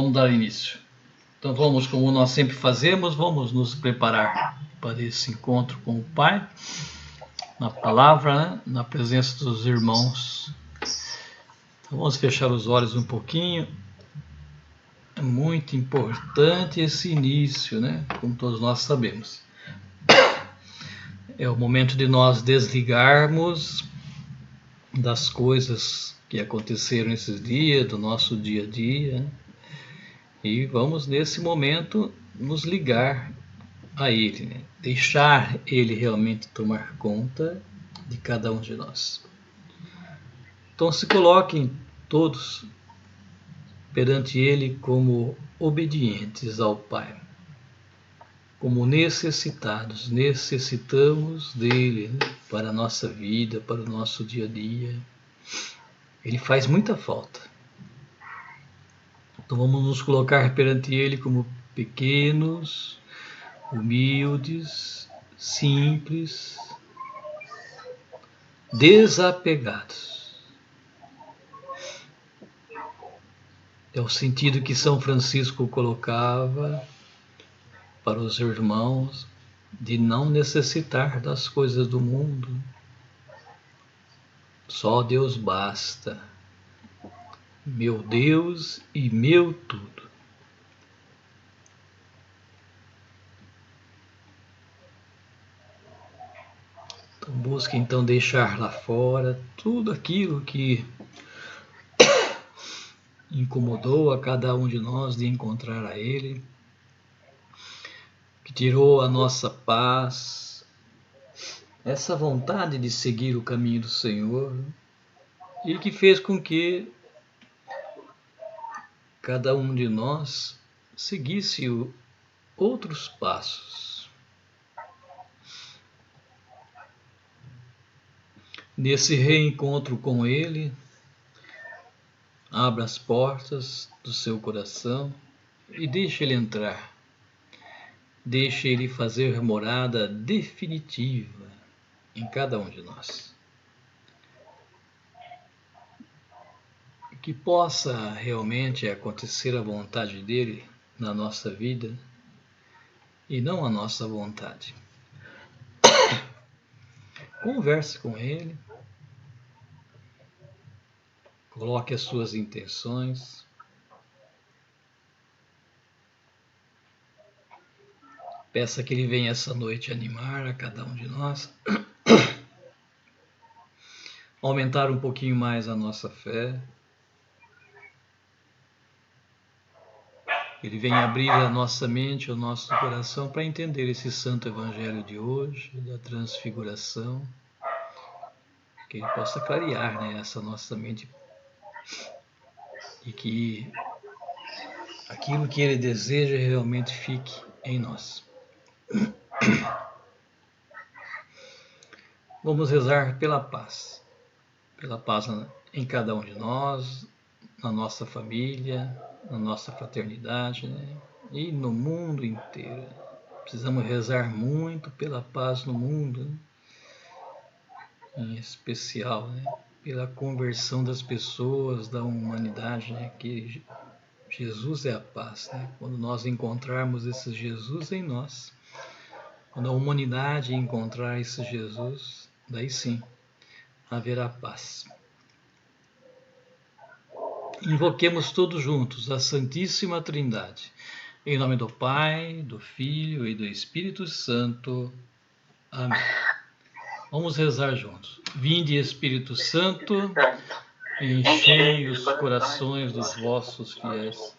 Vamos dar início. Então vamos, como nós sempre fazemos, vamos nos preparar para esse encontro com o Pai, na palavra, né? Na presença dos irmãos. Então vamos fechar os olhos um pouquinho. É muito importante esse início, né? Como todos nós sabemos. É o momento de nós desligarmos das coisas que aconteceram esses dias, do nosso dia a dia, né? E vamos, nesse momento, nos ligar a Ele, né? Deixar Ele realmente tomar conta de cada um de nós. Então se coloquem todos perante Ele como obedientes ao Pai, como necessitados, necessitamos dEle, né? Para a nossa vida, para o nosso dia a dia. Ele faz muita falta. Então vamos nos colocar perante Ele como pequenos, humildes, simples, desapegados. É o sentido que São Francisco colocava para os irmãos de não necessitar das coisas do mundo. Só Deus basta. Meu Deus e meu tudo. Então busque então deixar lá fora tudo aquilo que incomodou a cada um de nós de encontrar a Ele, que tirou a nossa paz, essa vontade de seguir o caminho do Senhor, e que fez com que cada um de nós seguisse outros passos. Nesse reencontro com Ele, abra as portas do seu coração e deixe Ele entrar. Deixe Ele fazer morada definitiva em cada um de nós. Que possa realmente acontecer a vontade dEle na nossa vida e não a nossa vontade. Converse com Ele, coloque as suas intenções, peça que Ele venha essa noite animar a cada um de nós, aumentar um pouquinho mais a nossa fé. Ele vem abrir a nossa mente, o nosso coração para entender esse santo evangelho de hoje, da transfiguração, que Ele possa clarear, né, essa nossa mente e que aquilo que Ele deseja realmente fique em nós. Vamos rezar pela paz em cada um de nós, na nossa família, na nossa fraternidade, né? E no mundo inteiro. Precisamos rezar muito pela paz no mundo, né? Em especial, né? Pela conversão das pessoas, da humanidade, né? Que Jesus é a paz, né? Quando nós encontrarmos esse Jesus em nós, quando a humanidade encontrar esse Jesus, daí sim haverá paz. Invoquemos todos juntos a Santíssima Trindade, em nome do Pai, do Filho e do Espírito Santo. Amém. Vamos rezar juntos. Vinde, Espírito Santo, enchei os corações dos vossos fiéis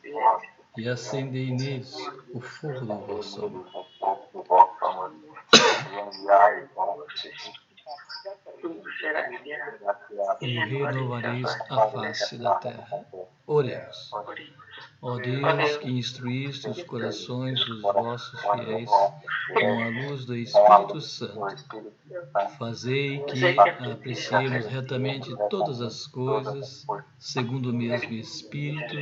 e acendei neles o fogo do vosso amor. E renovareis a face da terra. Oremos. Ó Deus, que instruíste os corações dos vossos fiéis com a luz do Espírito Santo, fazei que apreciemos retamente todas as coisas, segundo o mesmo Espírito,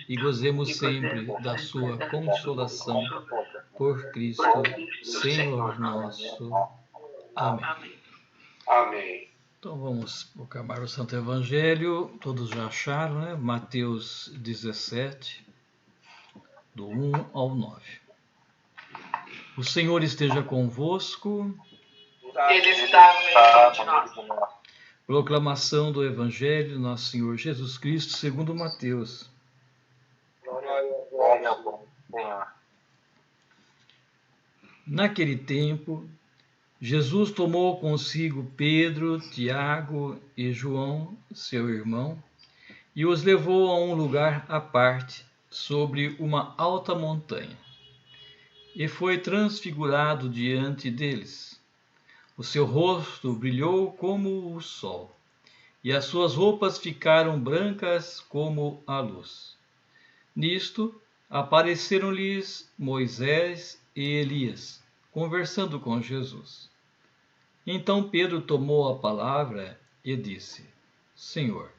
e gozemos sempre da sua consolação. Por Cristo, Senhor nosso. Amém. Amém. Então vamos proclamar o Santo Evangelho, todos já acharam, né? Mateus 17, do 1 ao 9. O Senhor esteja convosco. Ele está no meio de nós. Proclamação do Evangelho do Nosso Senhor Jesus Cristo segundo Mateus. Glória a vós, Senhor. Naquele tempo, Jesus tomou consigo Pedro, Tiago e João, seu irmão, e os levou a um lugar à parte, sobre uma alta montanha. E foi transfigurado diante deles. O seu rosto brilhou como o sol, e as suas roupas ficaram brancas como a luz. Nisto, apareceram-lhes Moisés e Elias, conversando com Jesus. Então Pedro tomou a palavra e disse: Senhor,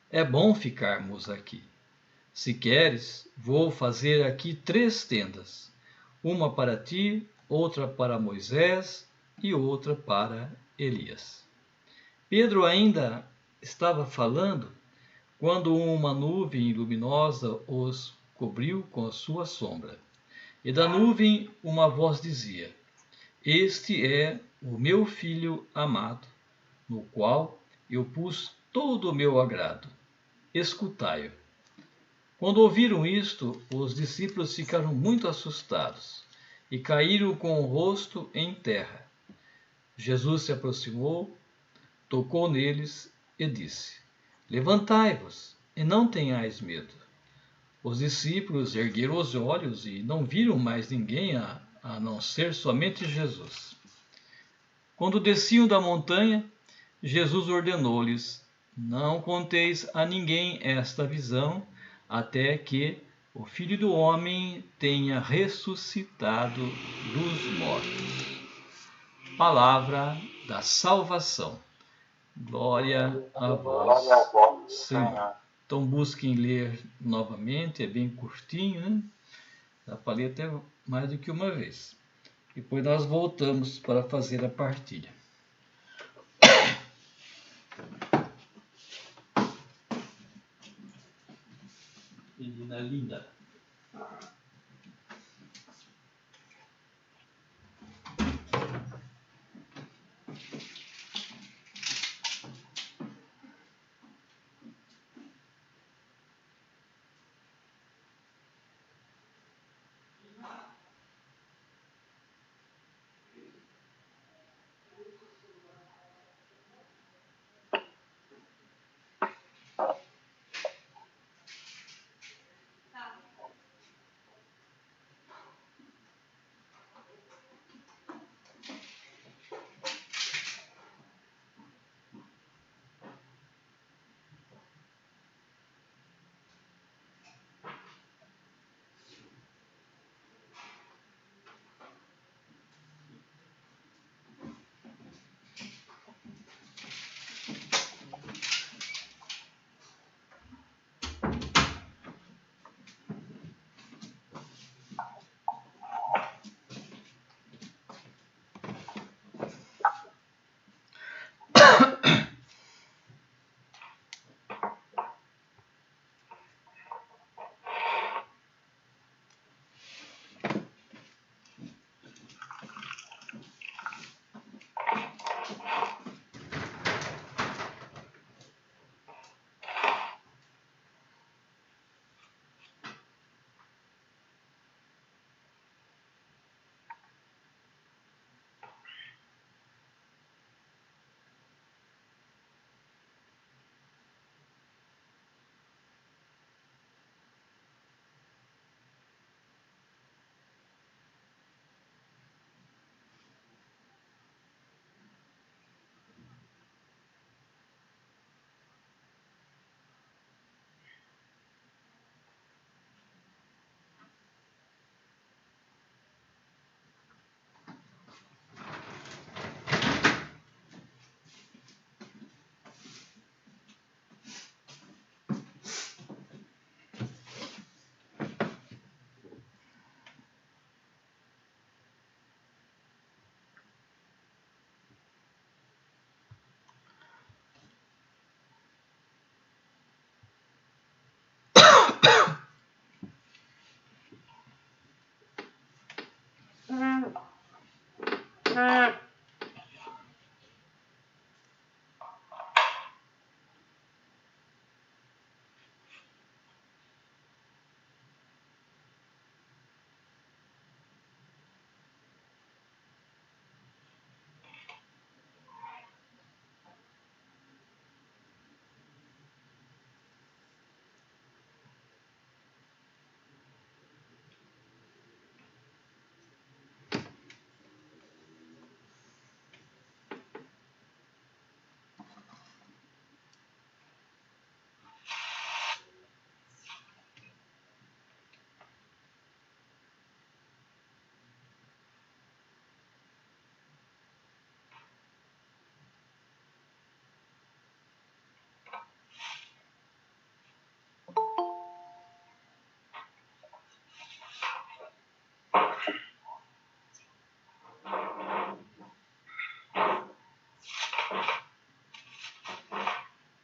é bom ficarmos aqui. Se queres, vou fazer aqui 3 tendas, uma para ti, outra para Moisés e outra para Elias. Pedro ainda estava falando quando uma nuvem luminosa os cobriu com a sua sombra. E da nuvem uma voz dizia: Este é o meu filho amado, no qual eu pus todo o meu agrado. Escutai-o. Quando ouviram isto, os discípulos ficaram muito assustados e caíram com o rosto em terra. Jesus se aproximou, tocou neles e disse: Levantai-vos e não tenhais medo. Os discípulos ergueram os olhos e não viram mais ninguém a não ser somente Jesus. Quando desciam da montanha, Jesus ordenou-lhes: Não conteis a ninguém esta visão, até que o Filho do Homem tenha ressuscitado dos mortos. Palavra da salvação. Glória a vós, Senhor. Então busquem ler novamente, é bem curtinho, né? Dá para ler até mais do que uma vez. Depois nós voltamos para fazer a partilha. Menina linda.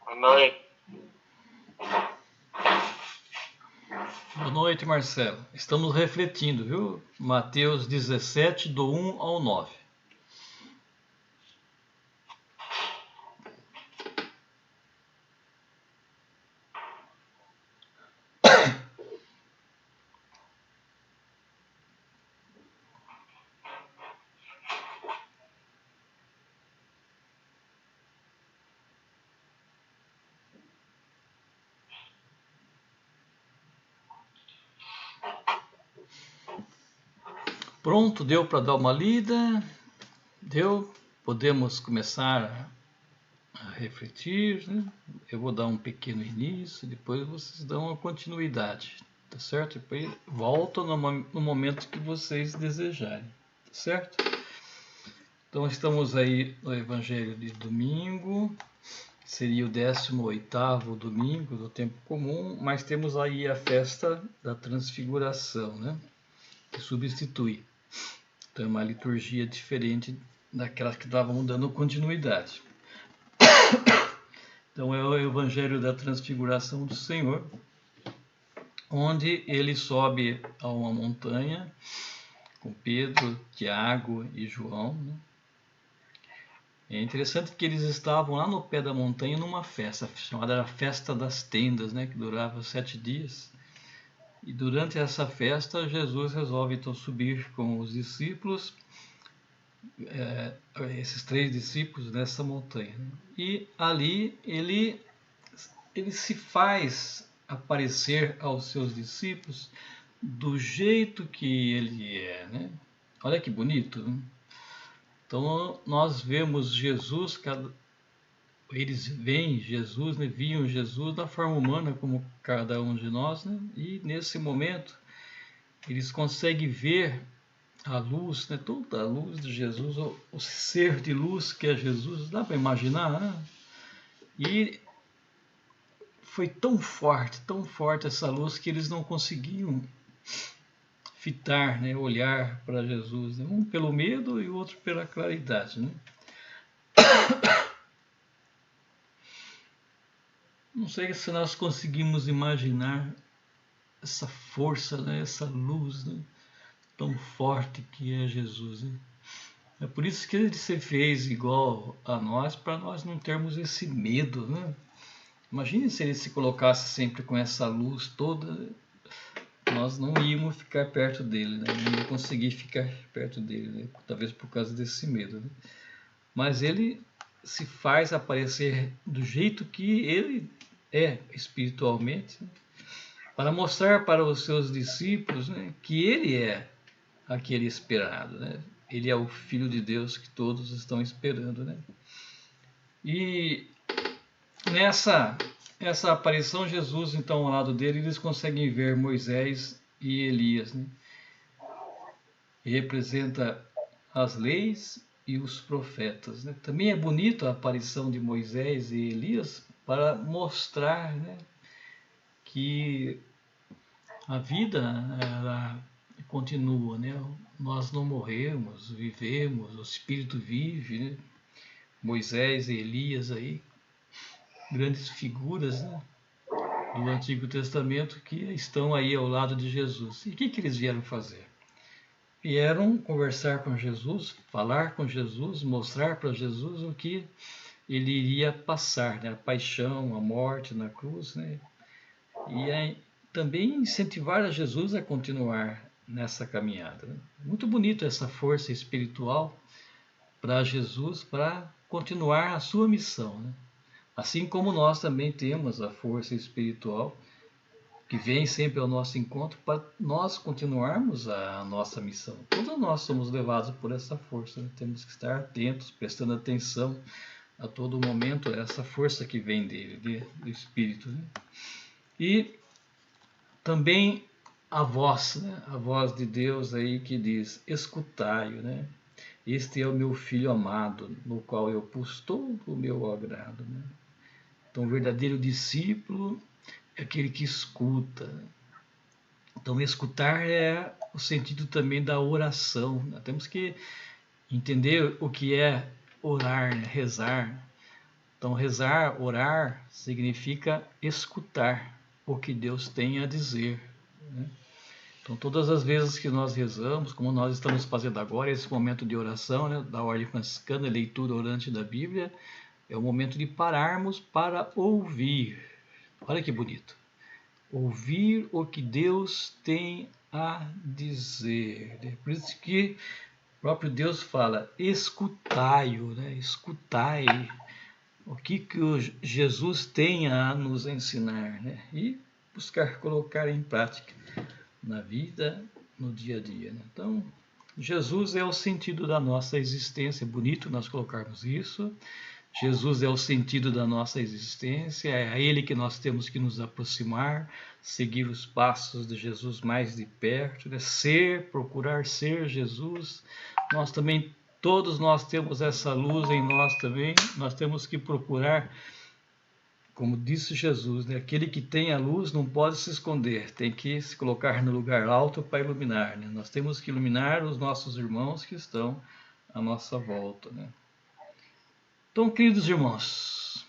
Boa noite. Boa noite, Marcelo. Estamos refletindo, viu? Mateus 17, do 1 ao 9. Pronto, deu para dar uma lida? Deu? Podemos começar a refletir, né? Eu vou dar um pequeno início, depois vocês dão uma continuidade, tá certo? Depois voltam no momento que vocês desejarem, tá certo? Então estamos aí no Evangelho de domingo, seria o 18º domingo do tempo comum, mas temos aí a festa da transfiguração, né? Que substitui. Então é uma liturgia diferente daquelas que estavam dando continuidade. Então é o Evangelho da Transfiguração do Senhor, onde ele sobe a uma montanha com Pedro, Tiago e João, né? É interessante que eles estavam lá no pé da montanha numa festa, chamada Festa das Tendas, né? Que durava 7 dias. E durante essa festa, Jesus resolve então subir com os discípulos, esses 3 discípulos, nessa montanha. E ali ele se faz aparecer aos seus discípulos do jeito que ele é, né? Olha que bonito, né? Então nós vemos Jesus, eles veem Jesus, né? Viam Jesus na forma humana como cada um de nós, né? E nesse momento eles conseguem ver a luz, né? Toda a luz de Jesus, o ser de luz que é Jesus, dá para imaginar, né? E foi tão forte essa luz que eles não conseguiam fitar, né? Olhar para Jesus, né? Um pelo medo e o outro pela claridade, né? Não sei se nós conseguimos imaginar essa força, né? Essa luz, né? Tão forte que é Jesus, né? É por isso que ele se fez igual a nós, para nós não termos esse medo, né? Imagine se ele se colocasse sempre com essa luz toda, nós não íamos ficar perto dele, né? Não ia conseguir ficar perto dele, né? Talvez por causa desse medo, né? Mas ele se faz aparecer do jeito que ele é espiritualmente, né? Para mostrar para os seus discípulos, né, que ele é aquele esperado, né? Ele é o Filho de Deus que todos estão esperando, né? E essa aparição, Jesus, então, ao lado dele, eles conseguem ver Moisés e Elias, né? E representa as leis e os profetas, né? Também é bonito a aparição de Moisés e Elias para mostrar, né, que a vida ela continua, né? Nós não morremos, vivemos, o Espírito vive, né? Moisés e Elias aí, grandes figuras, né, do Antigo Testamento que estão aí ao lado de Jesus. E o que eles vieram fazer? vieram conversar com Jesus, falar com Jesus, mostrar para Jesus o que ele iria passar, né? A paixão, a morte na cruz, né? E também incentivar a Jesus a continuar nessa caminhada, né? Muito bonito essa força espiritual para Jesus, para continuar a sua missão, né? Assim como nós também temos a força espiritual que vem sempre ao nosso encontro para nós continuarmos a nossa missão. Todos nós somos levados por essa força, né? Temos que estar atentos, prestando atenção a todo momento a essa força que vem dele, do Espírito, né? E também a voz, né? A voz de Deus aí que diz: escutai-o, né? Este é o meu filho amado, no qual eu pus todo o meu agrado, né? Então, o verdadeiro discípulo é aquele que escuta. Então, escutar é o sentido também da oração. Nós temos que entender o que é orar, né? Rezar. Então, rezar, orar, significa escutar o que Deus tem a dizer, né? Então, todas as vezes que nós rezamos, como nós estamos fazendo agora, esse momento de oração, né, da ordem franciscana, leitura orante da Bíblia, é o momento de pararmos para ouvir. Olha que bonito. Ouvir o que Deus tem a dizer. É por isso que o próprio Deus fala: escutai-o, né? Escutai o que o Jesus tem a nos ensinar, né? E buscar colocar em prática na vida, no dia a dia, né? Então, Jesus é o sentido da nossa existência. É bonito nós colocarmos isso. Jesus é o sentido da nossa existência, é a Ele que nós temos que nos aproximar, seguir os passos de Jesus mais de perto, né? Procurar ser Jesus. Nós também, todos nós temos essa luz em nós também, nós temos que procurar, como disse Jesus, né? Aquele que tem a luz não pode se esconder, tem que se colocar no lugar alto para iluminar, né? Nós temos que iluminar os nossos irmãos que estão à nossa volta, né? Então, queridos irmãos,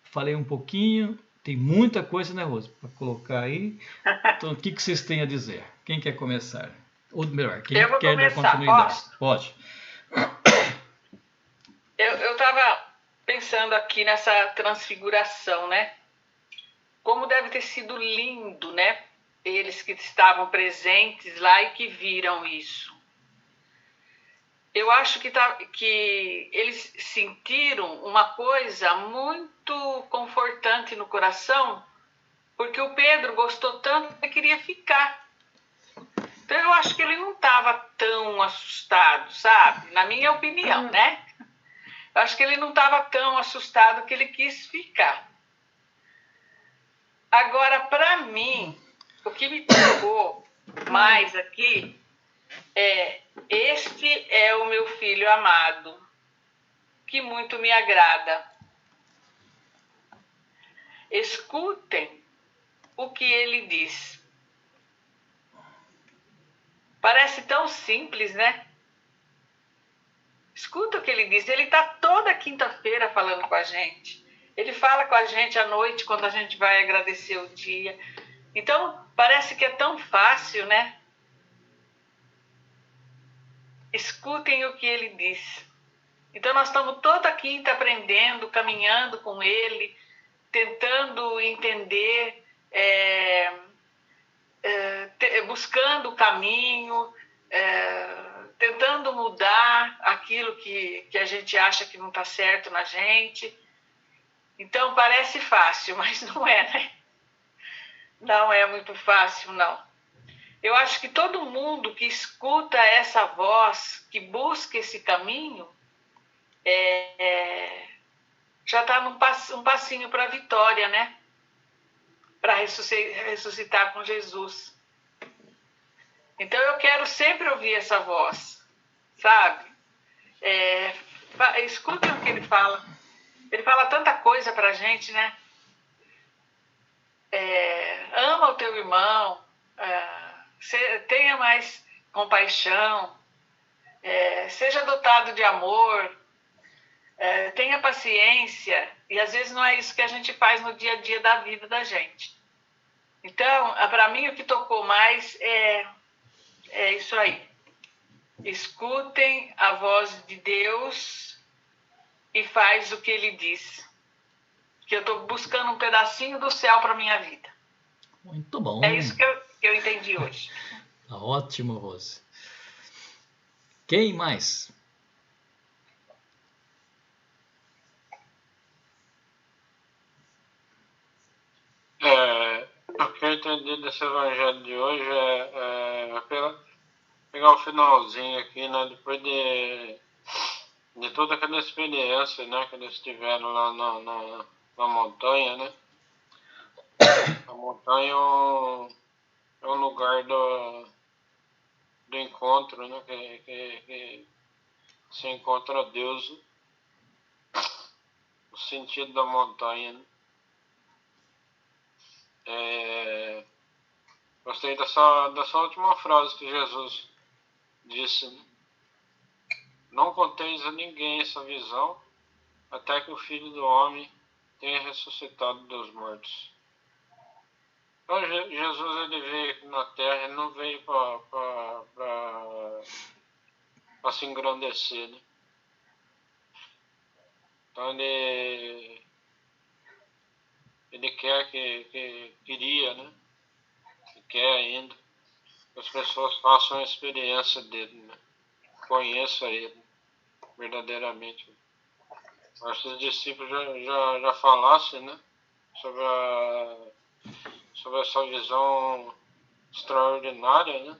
falei um pouquinho, tem muita coisa, né, Rosa, para colocar aí. Então, o que vocês têm a dizer? Quem quer começar? Ou melhor, quem quer dar continuidade? Pode. Eu estava pensando aqui nessa transfiguração, né? Como deve ter sido lindo, né? Eles que estavam presentes lá e que viram isso. Eu acho que eles sentiram uma coisa muito confortante no coração, porque o Pedro gostou tanto que queria ficar. Então eu acho que ele não estava tão assustado, sabe? Na minha opinião, né? Eu acho que ele não estava tão assustado que ele quis ficar. Agora, para mim, o que me tocou mais aqui é: este é o meu filho amado, que muito me agrada. Escutem o que ele diz. Parece tão simples, né? Escuta o que ele diz. Ele está toda quinta-feira falando com a gente. Ele fala com a gente à noite, quando a gente vai agradecer o dia. Então, parece que é tão fácil, né? Escutem o que ele diz. Então, nós estamos toda quinta aprendendo, caminhando com ele, tentando entender, buscando o caminho, tentando mudar aquilo que a gente acha que não está certo na gente. Então, parece fácil, mas não é, né? Não é muito fácil, não. Eu acho que todo mundo que escuta essa voz, que busca esse caminho, já está um passinho para a vitória, né? Para ressuscitar com Jesus. Então eu quero sempre ouvir essa voz, sabe? Escutem o que ele fala. Ele fala tanta coisa para a gente, né? Ama o teu irmão, tenha mais compaixão, seja dotado de amor, tenha paciência. E às vezes não é isso que a gente faz no dia a dia da vida da gente. Então, para mim, o que tocou mais é isso aí. escutem a voz de Deus e faz o que Ele diz. Que eu estou buscando um pedacinho do céu para minha vida. Muito bom. É isso que eu entendi hoje. Tá ótimo, Rose. Quem mais? O que eu entendi desse evangelho de hoje é pegar o finalzinho aqui, né? Depois de toda aquela experiência, né, que eles tiveram lá na montanha, né? A montanha é um lugar do encontro, né? Que se encontra Deus, o sentido da montanha, né? Gostei dessa última frase que Jesus disse, né? Não conteis a ninguém essa visão, até que o Filho do Homem tenha ressuscitado dos mortos. Então Jesus, ele veio aqui na Terra, ele não veio para se engrandecer, né? Então ele queria, né? E quer ainda que as pessoas façam a experiência dele, né? Conheçam ele verdadeiramente. Acho que os discípulos já falassem, né? Sobre essa visão extraordinária, né?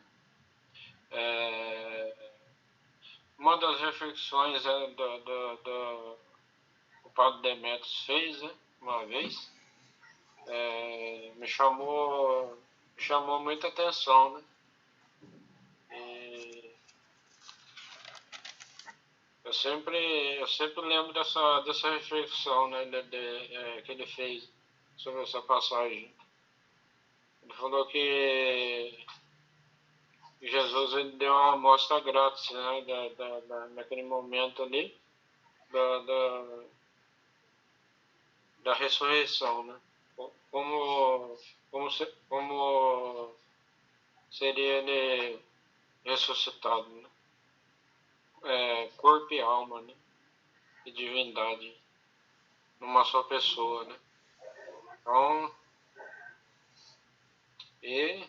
Uma das reflexões o Padre Demetrios fez, né? Uma vez, me chamou muita atenção, né? E eu sempre lembro dessa reflexão, né? Que ele fez sobre essa passagem. Ele falou que Jesus, ele deu uma amostra grátis, né? Naquele momento ali da ressurreição, né? Como seria ele ressuscitado, né? Corpo e alma, né? E divindade numa só pessoa, né? Então, e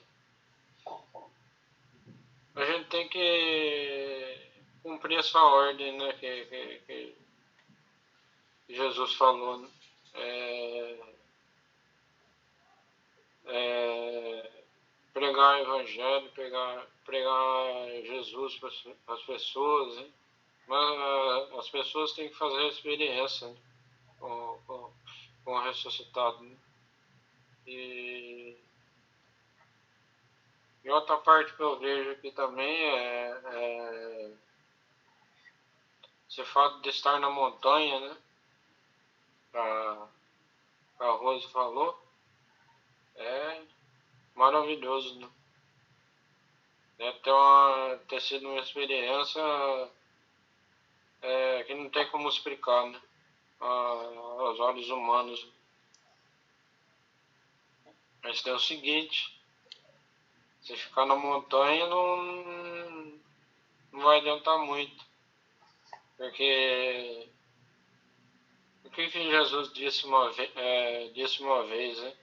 a gente tem que cumprir essa ordem, né? Que Jesus falou, né? Pregar o evangelho, pregar Jesus para as pessoas, né? Mas as pessoas têm que fazer a experiência, né? com o ressuscitado, né? E outra parte que eu vejo aqui também esse fato de estar na montanha, né? A Rose falou, é maravilhoso, né? Deve ter sido uma experiência que não tem como explicar, né? Aos olhos humanos. Mas tem o seguinte, se ficar na montanha não vai adiantar muito. Porque o que Jesus disse uma vez, né?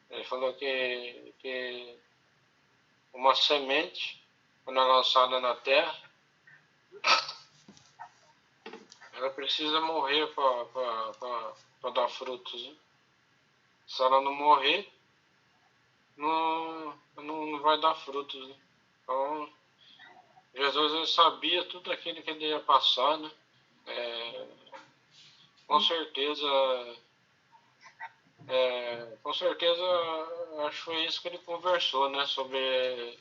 Ele falou que uma semente, quando é lançada na terra, ela precisa morrer para dar frutos, né? Se ela não morrer, não vai dar frutos, né? Então, Jesus, ele sabia tudo aquilo que ele ia passar, né? Com certeza, acho que foi isso que ele conversou, né? Sobre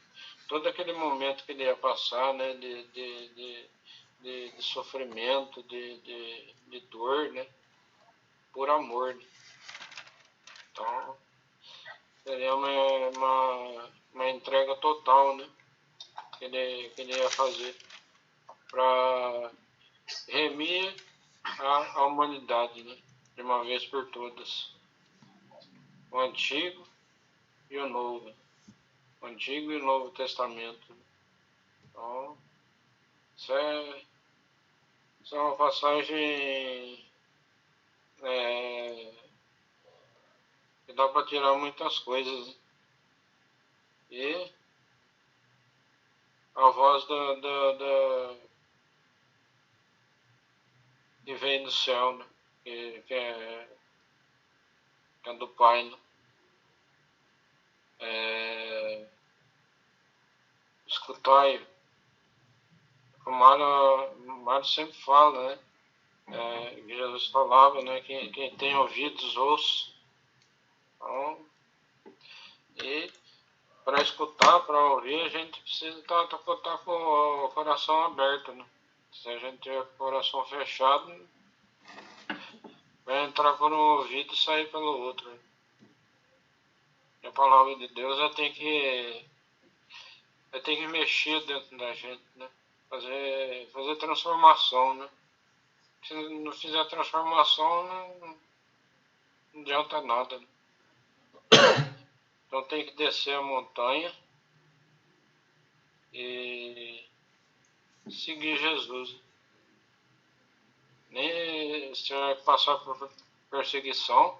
todo aquele momento que ele ia passar, né? De sofrimento, de dor, né? Por amor, né? Então, seria uma entrega total, né? Que ele ia fazer para remir a humanidade, né? De uma vez por todas. O Antigo e o Novo. O Antigo e o Novo Testamento. Então, Isso é uma passagem que dá para tirar muitas coisas, né? E a voz que vem do céu, né? Que é do Pai, né? Escutai. O Mário sempre fala, né? Jesus falava, né? Quem tem ouvidos, ouça. Então, e para escutar, para ouvir, a gente precisa estar com o coração aberto, né? Se a gente tiver com o coração fechado, vai entrar por um ouvido e sair pelo outro, né? E a palavra de Deus tem que mexer dentro da gente, né? Fazer transformação, né? Se não fizer transformação, não adianta nada, né? Então tem que descer a montanha e seguir Jesus. Nem se vai passar por perseguição.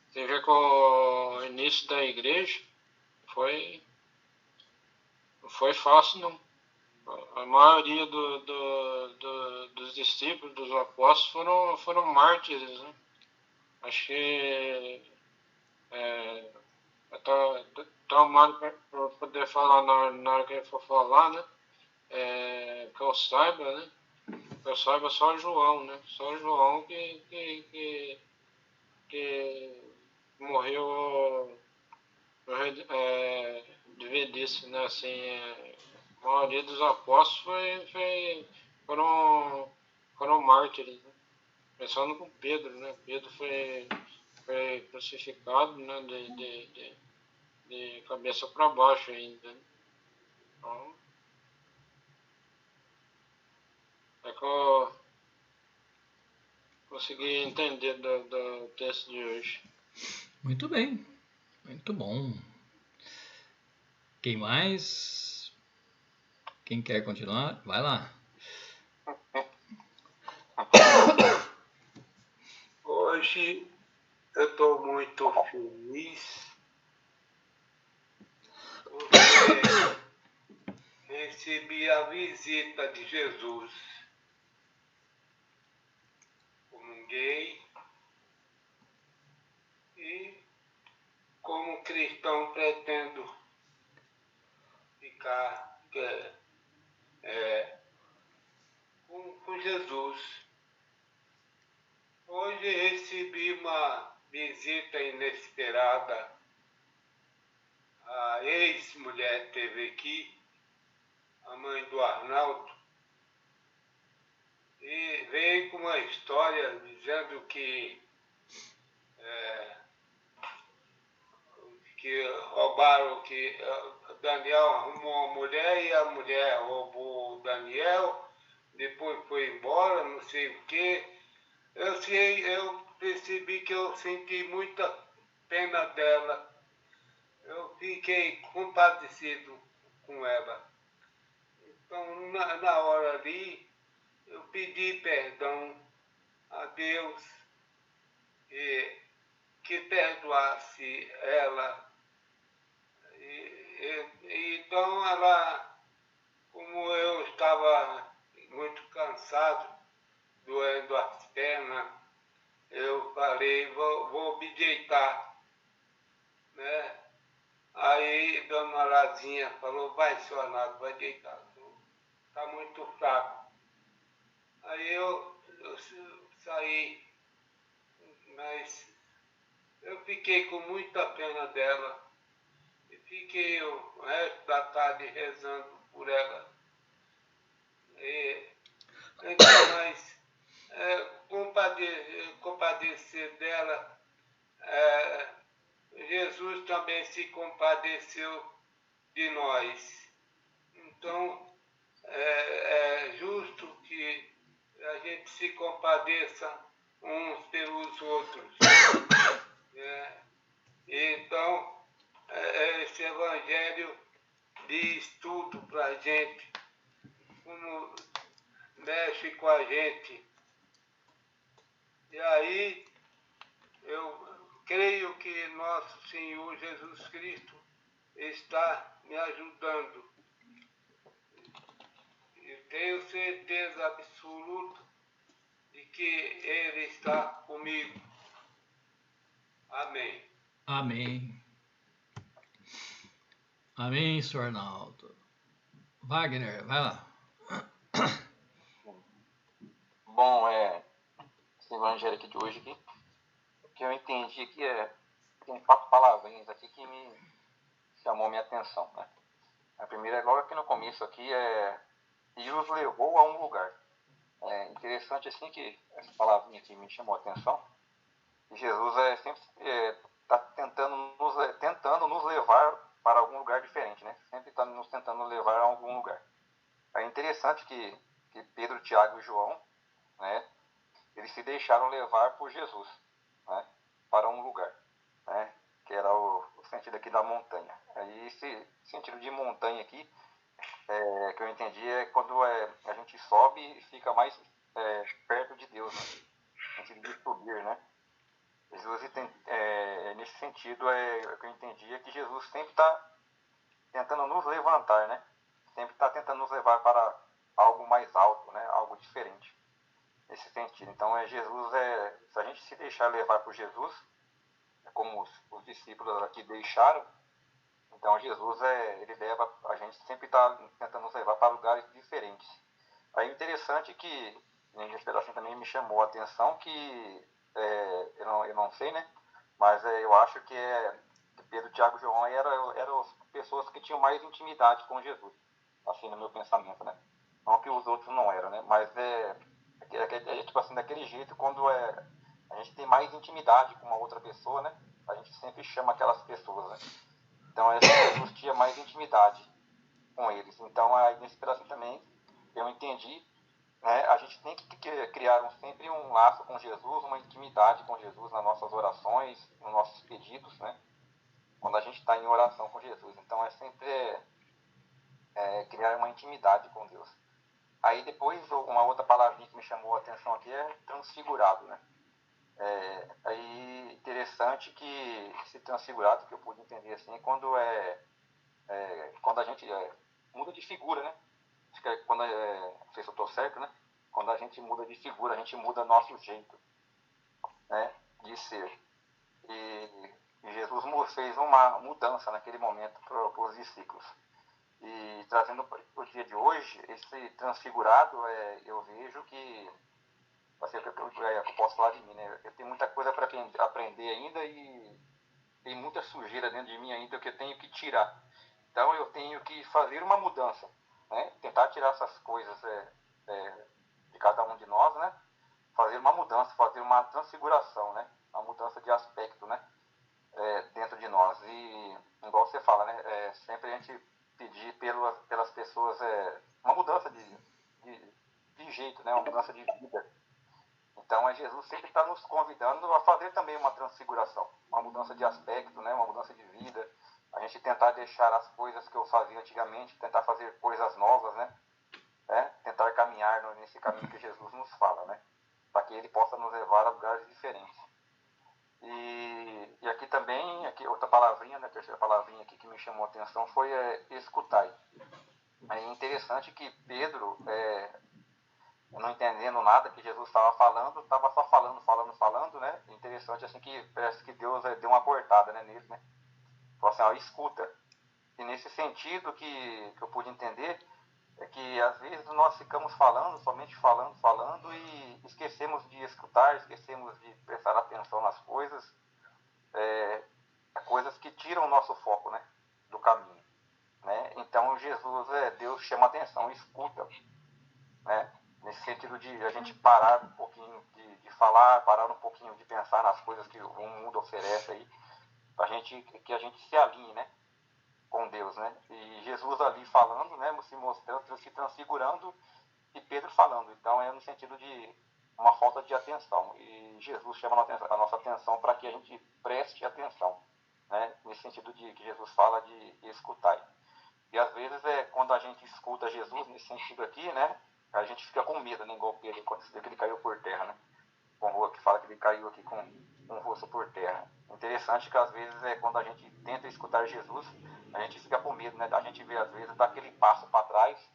Você vê que o início da igreja não foi fácil, não. A maioria dos discípulos, dos apóstolos, foram mártires, né? Acho que tá o Mário para poder falar na hora que ele for falar, né? Que eu saiba, né? Que eu saiba só João, né? Só João que morreu de velhice, né? Assim, a maioria dos apóstolos foram mártires, né? Começando com Pedro, né? Pedro foi crucificado, né? De cabeça para baixo ainda, né? Então, é que eu consegui entender do texto de hoje. Muito bem, muito bom. Quem mais? Quem quer continuar? Vai lá. Hoje eu estou muito feliz porque recebi a visita de Jesus. Comunguei e, como cristão, pretendo ficar com Jesus. Hoje recebi uma visita inesperada. A ex-mulher esteve aqui, a mãe do Arnaldo, e veio com uma história dizendo que roubaram, que Daniel arrumou uma mulher e a mulher roubou o Daniel, depois foi embora, não sei o quê. Eu percebi que eu senti muita pena dela. Eu fiquei compadecido com ela. Então, na hora ali, eu pedi perdão a Deus que perdoasse ela. Então, ela, como eu estava muito cansado, doendo as pernas, eu falei, vou me deitar, né? Aí Dona Lazinha falou, vai, seu Arnaldo, vai deitar, está muito fraco. Aí eu saí, mas eu fiquei com muita pena dela e fiquei o resto da tarde rezando por ela. Então, mas compadecer dela, Jesus também se compadeceu de nós. Então, é justo que a gente se compadeça uns pelos outros. Então, esse evangelho de estudo para a gente, como mexe com a gente. E aí eu creio que nosso Senhor Jesus Cristo está me ajudando. Eu tenho certeza absoluta de que Ele está comigo. Amém. Amém. Amém, senhor Arnaldo. Wagner, vai lá. Bom, esse evangelho aqui de hoje, aqui, o que eu entendi aqui tem 4 palavrinhas aqui que me chamou minha atenção, né? A primeira, logo aqui no começo aqui, e os levou a um lugar. É interessante assim que essa palavrinha aqui me chamou a atenção. E Jesus sempre está tentando nos levar para algum lugar diferente, né? Sempre está nos tentando levar a algum lugar. É interessante que Pedro, Tiago e João, né, eles se deixaram levar por Jesus, né, para um lugar, né, que era o sentido aqui da montanha. Aí esse sentido de montanha aqui, que eu entendi, é quando a gente sobe e fica mais perto de Deus, né, no sentido de subir, né. Jesus, nesse sentido, o que eu entendi é que Jesus sempre está tentando nos levantar, né, sempre está tentando nos levar para algo mais alto, né, algo diferente. Nesse sentido. Então, Jesus, se a gente se deixar levar por Jesus, como os discípulos aqui deixaram, então Jesus, ele leva, a gente sempre está tentando nos levar para lugares diferentes. Aí, interessante que, nesse pedacinho também me chamou a atenção que, eu não sei, né, mas eu acho que Pedro, Tiago e João eram as pessoas que tinham mais intimidade com Jesus, assim, no meu pensamento, né. Não que os outros não eram, né, mas tipo assim, daquele jeito, quando a gente tem mais intimidade com uma outra pessoa, né? A gente sempre chama aquelas pessoas, né? Então, Jesus tinha mais intimidade com eles. Então, aí nesse pedacinho também, eu entendi, né? A gente tem que criar sempre um laço com Jesus, uma intimidade com Jesus nas nossas orações, nos nossos pedidos, né? Quando a gente está em oração com Jesus. Então, sempre criar uma intimidade com Deus. Aí depois, uma outra palavrinha que me chamou a atenção aqui é transfigurado, né? Aí interessante que esse transfigurado, que eu pude entender assim, é quando a gente muda de figura, né? Acho que quando não sei se eu estou certo, né? Quando a gente muda de figura, a gente muda nosso jeito, né, de ser. E Jesus fez uma mudança naquele momento para os discípulos. E trazendo para o dia de hoje, esse transfigurado, eu vejo que, assim, eu posso falar de mim, né? Eu tenho muita coisa para aprender ainda e tem muita sujeira dentro de mim ainda que eu tenho que tirar. Então eu tenho que fazer uma mudança, né? Tentar tirar essas coisas de cada um de nós, né? Fazer uma mudança, fazer uma transfiguração, né? Uma mudança de aspecto, né? Dentro de nós. E, igual você fala, né? Sempre a gente pedir pelas pessoas uma mudança de jeito, né? Uma mudança de vida. Então, Jesus sempre está nos convidando a fazer também uma transfiguração, uma mudança de aspecto, né? Uma mudança de vida. A gente tentar deixar as coisas que eu fazia antigamente, tentar fazer coisas novas, né? Tentar caminhar nesse caminho que Jesus nos fala, né? Para que Ele possa nos levar a lugares diferentes. E aqui também, outra palavrinha, né, a terceira palavrinha aqui que me chamou a atenção foi escutai. É interessante que Pedro, não entendendo nada que Jesus estava falando, estava só falando, né? Interessante assim que parece que Deus deu uma cortada, né, nele, né? Falou assim, ó, escuta. E nesse sentido que eu pude entender, é que às vezes nós ficamos somente falando e esquecemos de escutar, esquecemos de prestar atenção nas coisas, coisas que tiram o nosso foco, né, do caminho, né? Então Jesus, Deus chama atenção, escuta, né? Nesse sentido de a gente parar um pouquinho de falar, parar um pouquinho de pensar nas coisas que o mundo oferece aí, que a gente se alinhe, né, com Deus, né? E Jesus ali falando, né, se mostrando, se transfigurando, e Pedro falando. Então no sentido de uma falta de atenção. E Jesus chama a nossa atenção para que a gente preste atenção, né? Nesse sentido de que Jesus fala de escutar. E às vezes quando a gente escuta Jesus nesse sentido aqui, né? A gente fica com medo, né? Igual Pedro, quando ele caiu por terra, né? Que fala que ele caiu aqui com o rosto por terra. Interessante que às vezes quando a gente tenta escutar Jesus, a gente fica com medo, né? A gente vê às vezes daquele passo para trás,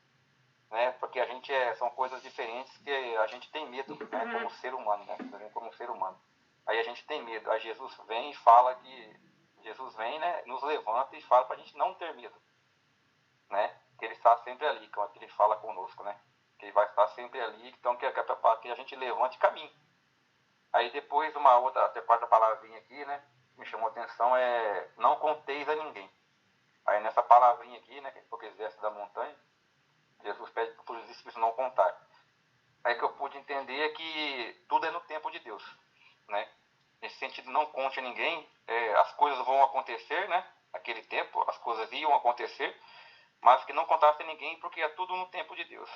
né? Porque a gente são coisas diferentes que a gente tem medo, né? Como ser humano, né? Como ser humano. Aí a gente tem medo. Aí Jesus vem e fala Jesus vem, né? Nos levanta e fala para a gente não ter medo, né? Que ele está sempre ali, que ele fala conosco, né? Que ele vai estar sempre ali, então que a gente levante e caminhe. Aí depois uma outra quarta palavrinha aqui, né? Que me chamou a atenção não conteis a ninguém. Aí nessa palavrinha aqui, né? Que é o exército da montanha, Jesus pede para os discípulos não contar. Aí que eu pude entender que tudo é no tempo de Deus, né? Nesse sentido, não conte a ninguém, as coisas vão acontecer, né? Naquele tempo, as coisas iam acontecer, mas que não contasse a ninguém, porque é tudo no tempo de Deus.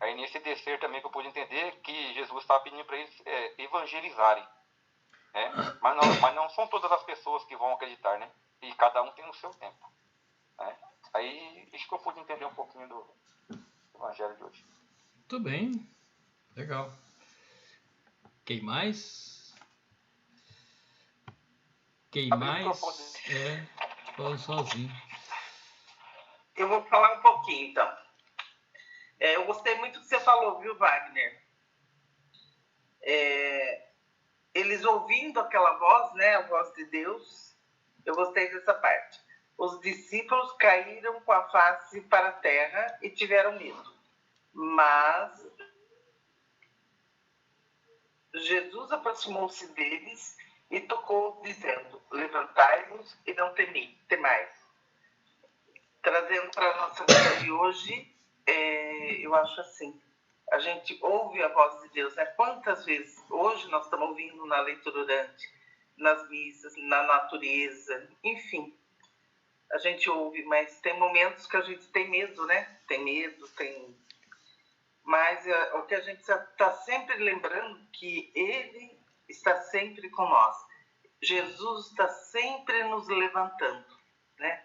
Aí nesse descer também que eu pude entender que Jesus estava pedindo para eles evangelizarem, né? Mas não são todas as pessoas que vão acreditar, né? E cada um tem o seu tempo, né? Aí isso que eu pude entender um pouquinho do Evangelho de hoje. Muito bem, legal. Quem mais? Quem mais? Falando sozinho. Eu vou falar um pouquinho, então. Eu gostei muito do que você falou, viu, Wagner? Eles ouvindo aquela voz, né, a voz de Deus, eu gostei dessa parte. Os discípulos caíram com a face para a terra e tiveram medo. Mas Jesus aproximou-se deles e tocou, dizendo: levantai-vos e não temais. Trazendo para a nossa vida de hoje, eu acho assim, a gente ouve a voz de Deus, né? Quantas vezes hoje nós estamos ouvindo na leitura orante, nas missas, na natureza, enfim, a gente ouve, mas tem momentos que a gente tem medo, né? Tem medo, mas o que a gente está sempre lembrando que Ele está sempre com nós. Jesus está sempre nos levantando, né?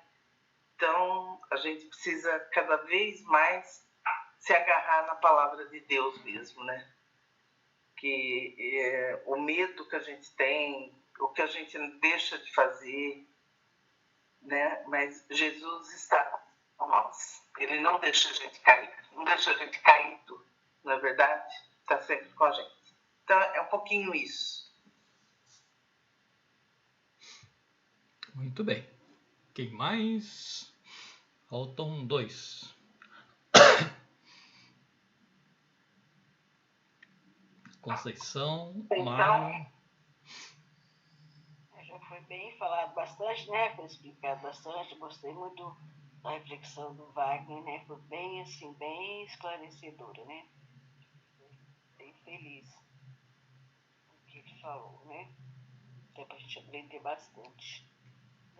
Então, a gente precisa cada vez mais se agarrar na palavra de Deus mesmo, né? Que o medo que a gente tem, o que a gente deixa de fazer, né? Mas Jesus está com nós. Ele não deixa a gente cair, não deixa a gente caído, não é verdade? Está sempre com a gente. Então, é um pouquinho isso. Muito bem. Quem mais? Faltam 2. Conceição, Mário. Já foi bem falado bastante, né? Foi explicado bastante. Gostei muito da reflexão do Wagner, né? Foi bem, assim, bem esclarecedora, né? Bem feliz com o que ele falou, né? Até para a gente aprender bastante.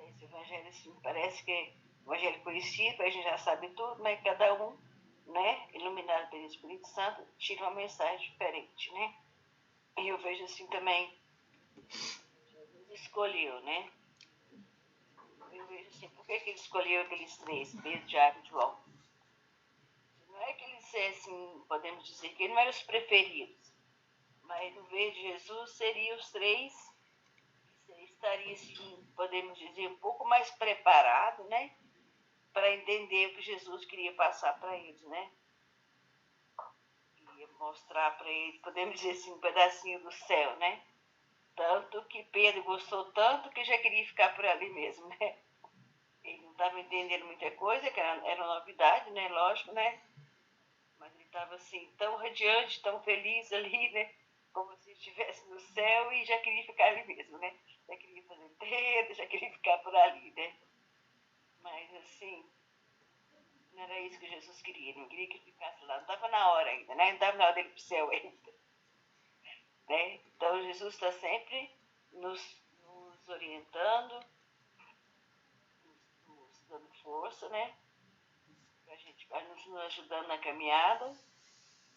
Esse evangelho, assim, parece que é um evangelho conhecido, a gente já sabe tudo, mas cada um, né, iluminado pelo Espírito Santo, tira uma mensagem diferente, né? E eu vejo assim também, Jesus escolheu, né? Eu vejo assim, por que ele escolheu aqueles 3, Pedro, Tiago e João? Não é que eles, assim, podemos dizer que eles não eram os preferidos, mas no ver de Jesus seriam os 3 estaria, assim, podemos dizer, um pouco mais preparado, né, para entender o que Jesus queria passar para eles, né? Queria mostrar para eles, podemos dizer assim, um pedacinho do céu, né? Tanto que Pedro gostou tanto que já queria ficar por ali mesmo, né? Ele não estava entendendo muita coisa, que era uma novidade, né? Lógico, né? Mas ele estava assim, tão radiante, tão feliz ali, né? Como se estivesse no céu e já queria ficar ali mesmo, né? Já queria fazer tenda, já queria ficar por ali, né? Mas assim, não era isso que Jesus queria, ele não queria que ele ficasse lá, não estava na hora ainda, né? Não estava na hora dele ir para o céu ainda, né? Então Jesus está sempre nos orientando, nos dando força, né? Pra gente, nos ajudando na caminhada,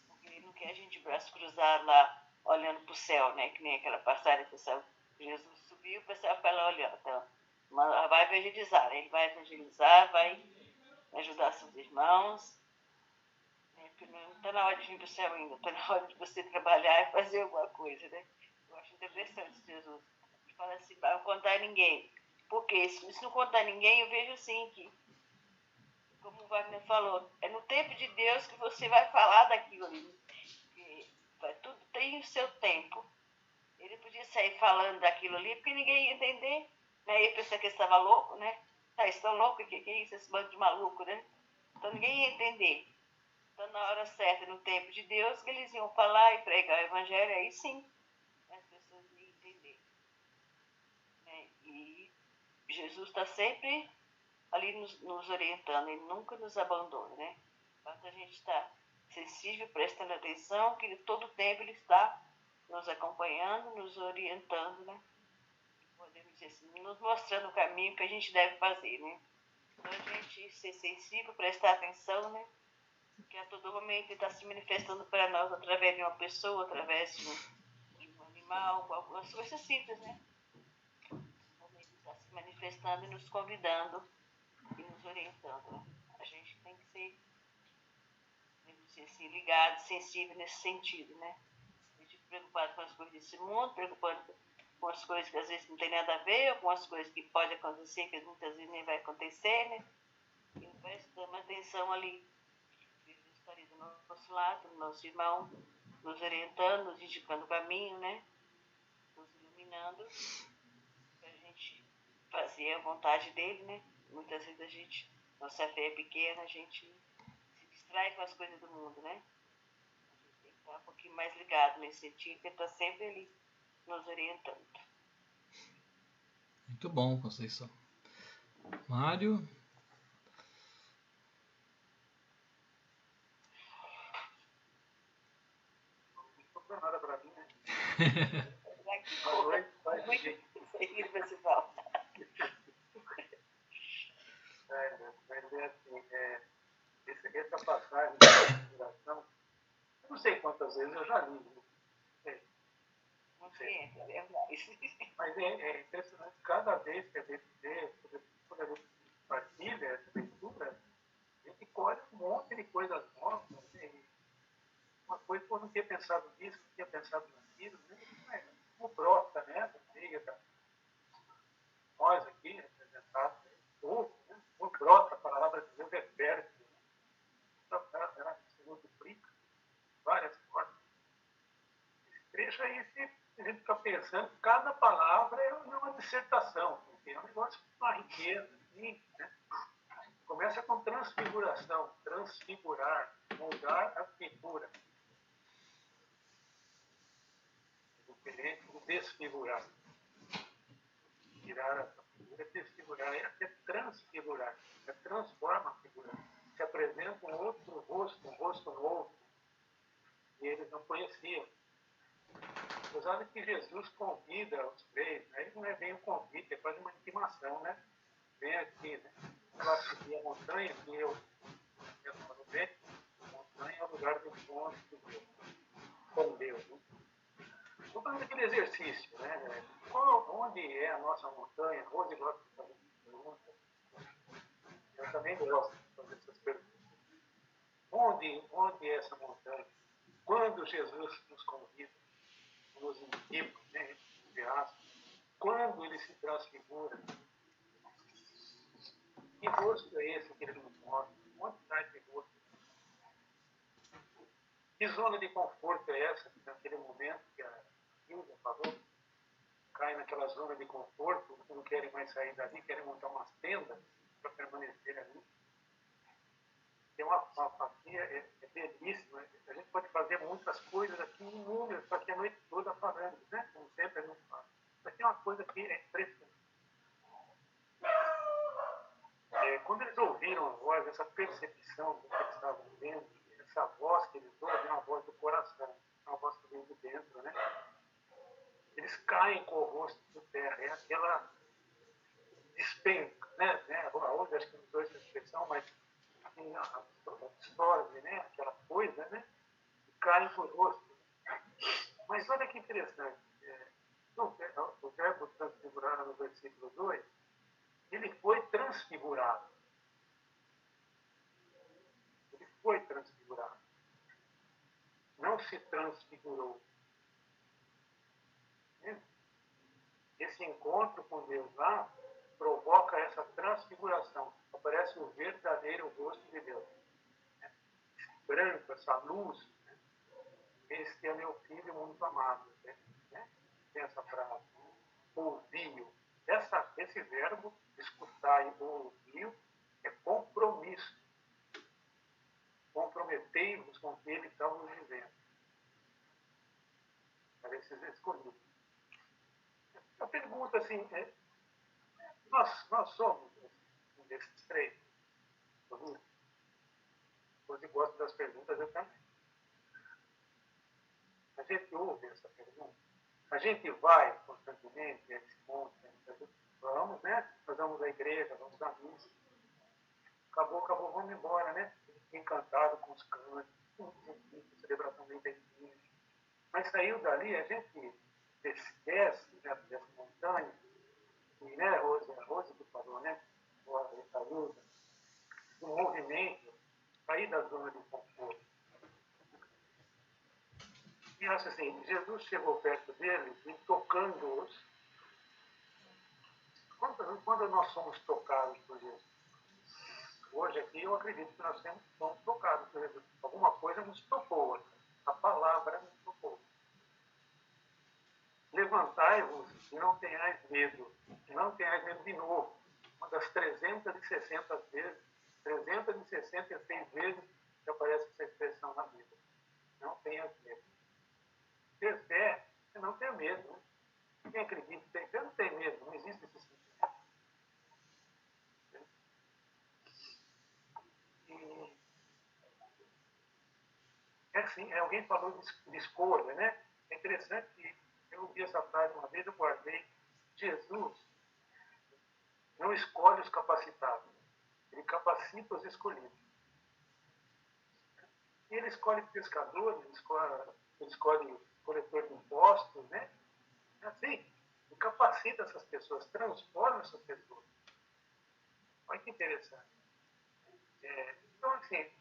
porque ele não quer a gente braço cruzado lá, olhando para o céu, né? Que nem aquela passagem do céu. Jesus subiu, o pessoal fica lá olhando. Então, vai evangelizar, né? Ele vai evangelizar, vai ajudar seus irmãos, né? Porque não está na hora de vir para o céu ainda, está na hora de você trabalhar e fazer alguma coisa, né? Eu acho interessante Jesus. Ele fala assim, para não contar a ninguém. Porque se não contar a ninguém, eu vejo assim que, como o Wagner falou, é no tempo de Deus que você vai falar daquilo ali. Tudo tem o seu tempo. Ele podia sair falando daquilo ali porque ninguém ia entender. Né? Ia pensar que ele estava louco, né? Eles estão loucos, que é isso, esse bando de maluco, né? Então ninguém ia entender. Então na hora certa, no tempo de Deus, que eles iam falar e pregar o evangelho, aí sim as pessoas iam entender. Né? E Jesus está sempre ali nos orientando, ele nunca nos abandona, né? Quando a gente está sensível, prestando atenção, que todo tempo ele está nos acompanhando, nos orientando, né? Podemos dizer assim, nos mostrando o caminho que a gente deve fazer, né? Então a gente ser sensível, prestar atenção, né? Que a todo momento ele está se manifestando para nós através de uma pessoa, através de um animal, com algumas coisas simples, né? Ele está se manifestando e nos convidando e nos orientando, né? A gente tem que ser, assim, ligado, sensível nesse sentido, né? A gente preocupado com as coisas desse mundo, preocupado com as coisas que às vezes não tem nada a ver, ou com as coisas que pode acontecer, que muitas vezes nem vai acontecer, né? E prestamos atenção ali. Jesus está ali do nosso lado, do nosso irmão, nos orientando, nos indicando o caminho, né? Nos iluminando, para a gente fazer a vontade dele, né? Muitas vezes nossa fé é pequena, a gente se distrai com as coisas do mundo, né? A gente tem que estar um pouquinho mais ligado nesse sentido, que ele está sempre ali nos orientando. Muito bom, Conceição. Mário? Não foi nada para mim, né? Boa noite, muito principal. Mas é assim, essa passagem da inspiração, eu não sei quantas vezes eu já li. Não sei, é verdade. Mas é impressionante, cada vez que a gente vê, quando a gente partilha essa leitura, a gente colhe um monte de coisas novas, né? Uma coisa que eu não tinha pensado nisso, não tinha pensado naquilo, né? Como brota, né? Nós aqui, representados, todos, né? Como brota a palavra de Deus, é fértil, né? Ela se multiplica, várias formas. Esse trecho aí, a gente fica pensando, cada palavra é uma dissertação, porque é um negócio com uma riqueza, assim, né? Começa com transfiguração, transfigurar, mudar a figura. Diferente do desfigurar. Tirar essa figura, desfigurar, é transfigurar, transforma a figura. Se apresenta um rosto novo, e eles não conheciam. Apesar de que Jesus convida os três, né? Ele não é bem um convite, é quase uma intimação, né? Vem aqui, né? Ela subir a montanha, que eu falo bem, a montanha é o lugar do encontro de Deus, com Deus, né? Vou fazer aquele exercício, né? Onde é a nossa montanha? Hoje gosto de fazer essas perguntas. Eu também gosto de fazer essas perguntas. Onde é essa montanha? Quando Jesus nos convida, nos indica, né? Quando ele se transfigura, que rosto é esse que ele nos mostra? Onde está esse rosto? Que zona de conforto é essa, naquele momento que a Hilda falou? Cai naquela zona de conforto, não querem mais sair dali, querem montar umas tendas para permanecer ali. Tem uma fatia, é belíssima. A gente pode fazer muitas coisas aqui em números, só que a noite toda falando, né? Como sempre a gente fala. Mas tem uma coisa que é impressionante. Quando eles ouviram a voz, essa percepção do que eles estavam vendo, essa voz que eles ouvem, é uma voz do coração, é uma voz que vem de dentro, né? Eles caem com o rosto por terra, é aquela despenca, né? Hoje acho que não usou essa expressão, mas assim, absorve, né? Aquela coisa, né? E caem com o rosto. Mas olha que interessante, o verbo transfigurar no versículo 2, ele foi transfigurado. transfigurado. Não se transfigurou. Esse encontro com Deus lá provoca essa transfiguração. Aparece o verdadeiro rosto de Deus. Branco, essa luz. Este é meu filho muito amado. Tem essa frase. Ouviu. Esse verbo, escutar e ouvir, é compromisso. Comprometei-vos com o que ele está nos dizendo. Para esses escolhidos. A pergunta assim, nós somos um desses três. Você gosta das perguntas, eu também. A gente ouve essa pergunta. A gente vai constantemente a esse monte. Vamos, né? Nós vamos à igreja, vamos à missa. Acabou, vamos embora, né? Encantado com os cantos, com a celebração da igreja. Mas saiu dali, a gente desce dessa montanha, e, né, a Rose que falou, né? A luta, o movimento, sair da zona de conforto. E acho assim, Jesus chegou perto deles e tocando-os. Quando nós somos tocados por Jesus? Hoje aqui eu acredito que nós somos tocados por Jesus. Alguma coisa nos tocou. A palavra nos tocou. Levantai-vos e não tenhais medo. Não tenhais medo de novo. Uma das 360 vezes, 366 vezes que aparece essa expressão na Bíblia. Não tenhas medo. Ter fé, você não tem medo. Né? Quem acredita que tem fé não tem medo. Não existe esse sentimento. E, assim, alguém falou de escolha, né? É interessante que eu ouvi essa frase uma vez, eu guardei. Jesus não escolhe os capacitados, ele capacita os escolhidos. E ele escolhe pescadores, ele escolhe coletor de impostos, né? Assim, ele capacita essas pessoas, transforma essas pessoas. Olha que interessante. Então, assim,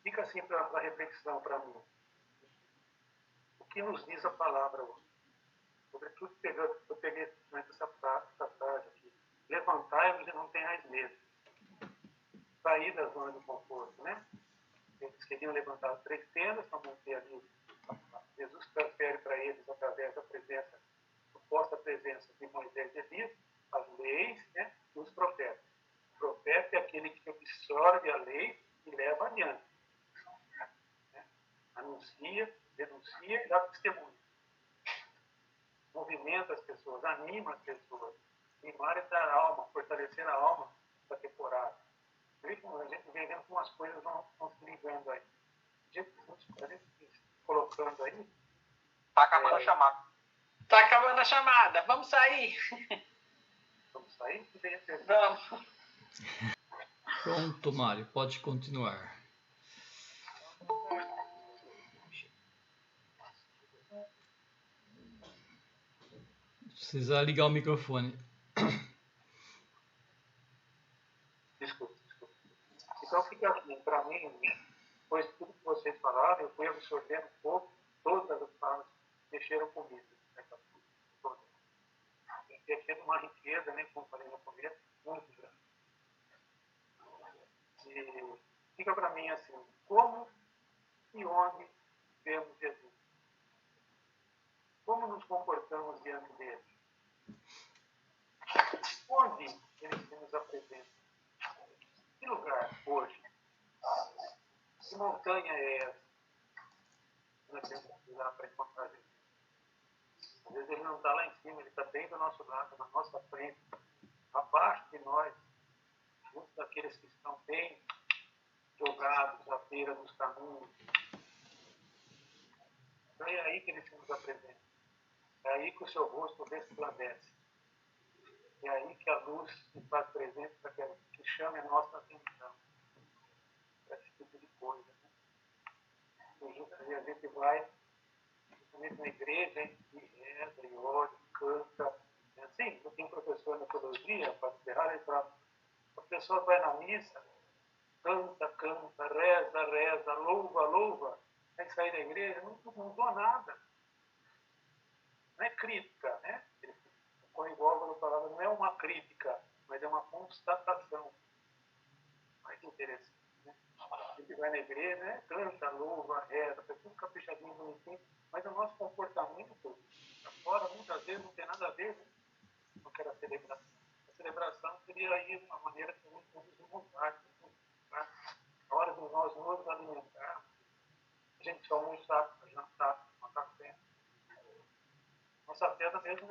fica assim para a reflexão para mim. O que nos diz a palavra hoje? Sobretudo, eu peguei essa frase aqui. Levantai-vos e não tenhais medo. Sair da zona de conforto, né? Eles queriam levantar 3 tendas para manter ali. Jesus transfere para eles, através da presença, suposta presença de Moisés e Elias, as leis, né? E os profetas. O profeta é aquele que absorve a lei e leva adiante. Né? Anuncia, denuncia e dá testemunho. Movimenta as pessoas, anima as pessoas. Animar é dar alma, fortalecer a alma da temporada. A gente vem vendo como as coisas vão se ligando aí. A gente colocando aí. Tá acabando a chamada. Tá acabando a chamada. Vamos sair? Vamos sair? Vamos. Pronto, Mário, pode continuar. Precisa ligar o microfone. Desculpa. Então fica assim, para mim, depois de tudo que vocês falaram, eu fui absorvendo um pouco, todas as falas mexeram comigo. Tem aqui uma riqueza, né, como eu falei no começo, muito grande. E fica para mim assim, como e onde vemos Jesus? Como nos comportamos diante dele? Onde ele se nos apresenta? Que lugar hoje? Que montanha é essa? Nós temos que ir lá para encontrar Jesus. Às vezes ele não está lá em cima, ele está bem do nosso lado, na nossa frente, abaixo de nós, junto daqueles que estão bem jogados à beira dos caminhos. Então é aí que ele se nos apresenta. É aí que o seu rosto resplandece. É aí que a luz se faz presente para que chame a nossa atenção. Para esse tipo de coisa. Né? E a gente vai, principalmente na igreja, e reza, e ora, e canta. É assim, eu tenho um professor na teologia, para encerrar, ele fala, a pessoa vai na missa, canta, canta, reza, reza, louva, louva. Aí sair da igreja, não mudou nada. Não é crítica, né? Com igual a palavra, não é uma crítica, mas é uma constatação. Mais interessante, né? A gente vai na igreja, né? Canta, louva, reza, tudo caprichadinho, bonitinho, mas o nosso comportamento fora muitas vezes não tem nada a ver, né, com aquela celebração. A celebração seria aí uma maneira que nós podemos mudar, tá? A hora de nós nos alimentarmos, a gente só almoçar, jantar, tomar café. Nossa fé da mesma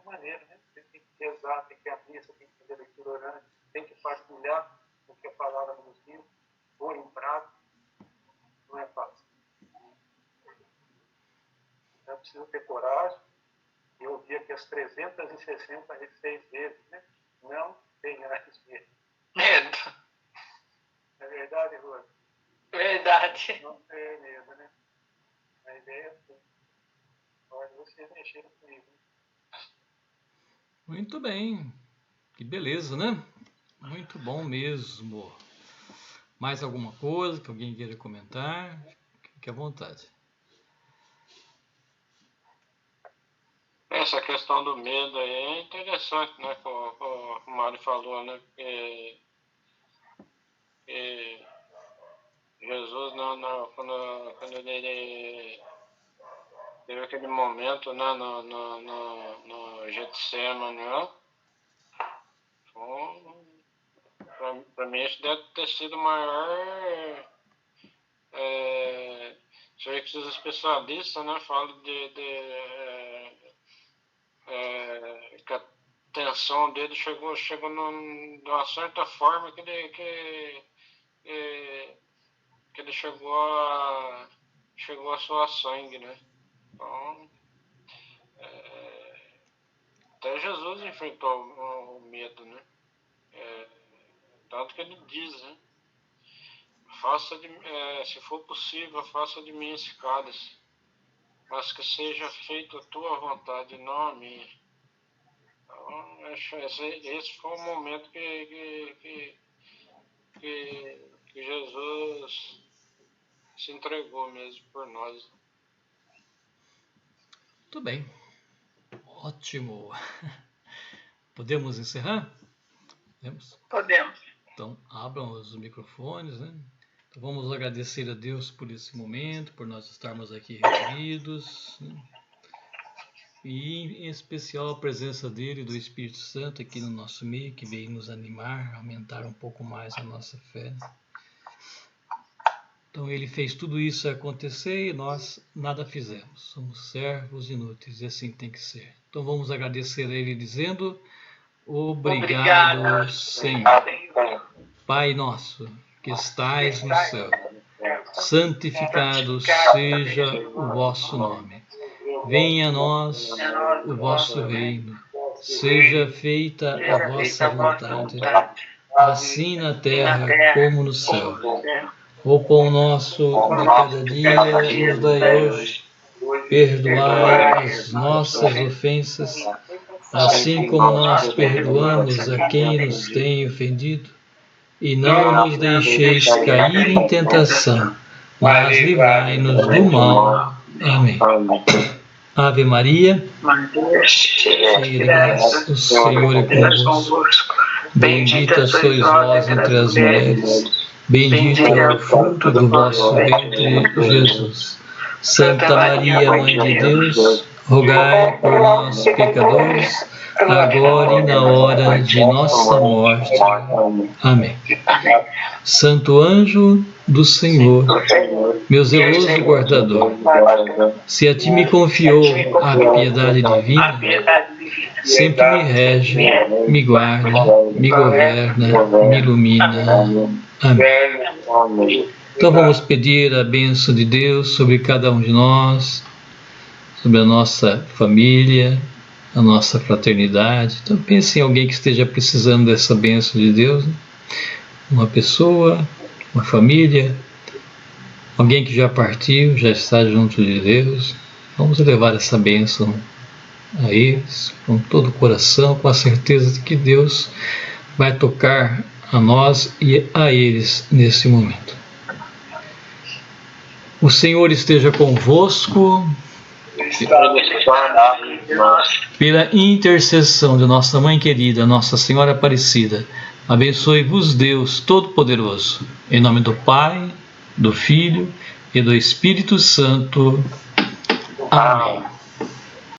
maneira, né? Você tem que rezar, tem que abrir, você tem que fazer leitura orante, tem que partilhar o que a palavra nos diz, pôr em prática. Não é fácil. É preciso ter coragem. Eu ouvi aqui as 366 vezes, né? Não tenhais medo. Medo. É verdade, Rua? Verdade. Não ter medo, né? A ideia é assim. Olha, vocês mexeram comigo. Muito bem. Que beleza, né? Muito bom mesmo. Mais alguma coisa que alguém queira comentar? Fique à vontade. Essa questão do medo aí é interessante, né? Como o Mário falou, né? Jesus, quando ele teve aquele momento, né? No Getsemane, né? Para mim, isso deve ter sido o maior. Sei que os especialistas, né? Falam que a tensão dele chegou de uma certa forma que ele chegou a suar sangue, né? Então, até Jesus enfrentou o medo, né? Tanto que ele diz, né? Se for possível, faça de mim esse cálice, mas que seja feita a tua vontade, não a minha. Então, esse foi o momento que Jesus se entregou mesmo por nós. Muito bem. Ótimo. Podemos encerrar? Podemos. Então, abram os microfones, né? Então, vamos agradecer a Deus por esse momento, por nós estarmos aqui reunidos, né? E em especial a presença dele, do Espírito Santo aqui no nosso meio, que veio nos animar, aumentar um pouco mais a nossa fé. Então ele fez tudo isso acontecer e nós nada fizemos. Somos servos inúteis e assim tem que ser. Então vamos agradecer a ele dizendo: Obrigado, Senhor. Pai nosso, que estais no céu, santificado seja o vosso nome. Venha a nós o vosso reino. Seja feita a vossa vontade, assim na terra como no céu. O pão nosso de cada dia nos dai hoje. Perdoai as nossas ofensas, assim como nós perdoamos a quem nos tem ofendido. E não nos deixeis cair em tentação, mas livrai-nos do mal. Amém. Ave Maria, cheia de graça, o Senhor é convosco. Bendita sois vós entre as mulheres, bendito é o fruto do vosso ventre, Jesus. Santa Maria, Mãe de Deus, rogai por nós, pecadores, agora e na hora de nossa morte. Amém. Santo anjo do Senhor, meu zeloso guardador, se a ti me confiou a piedade divina, sempre me rege, me guarda, me governa, me ilumina. Amém. Então vamos pedir a bênção de Deus sobre cada um de nós, sobre a nossa família, a nossa fraternidade. Então pense em alguém que esteja precisando dessa bênção de Deus, né? Uma pessoa, uma família, alguém que já partiu, já está junto de Deus. Vamos levar essa bênção a eles com todo o coração, com a certeza de que Deus vai tocar a nós e a eles nesse momento. O Senhor esteja convosco. Pela intercessão de nossa Mãe querida, Nossa Senhora Aparecida, abençoe-vos Deus Todo-Poderoso, em nome do Pai, do Filho e do Espírito Santo. Amém.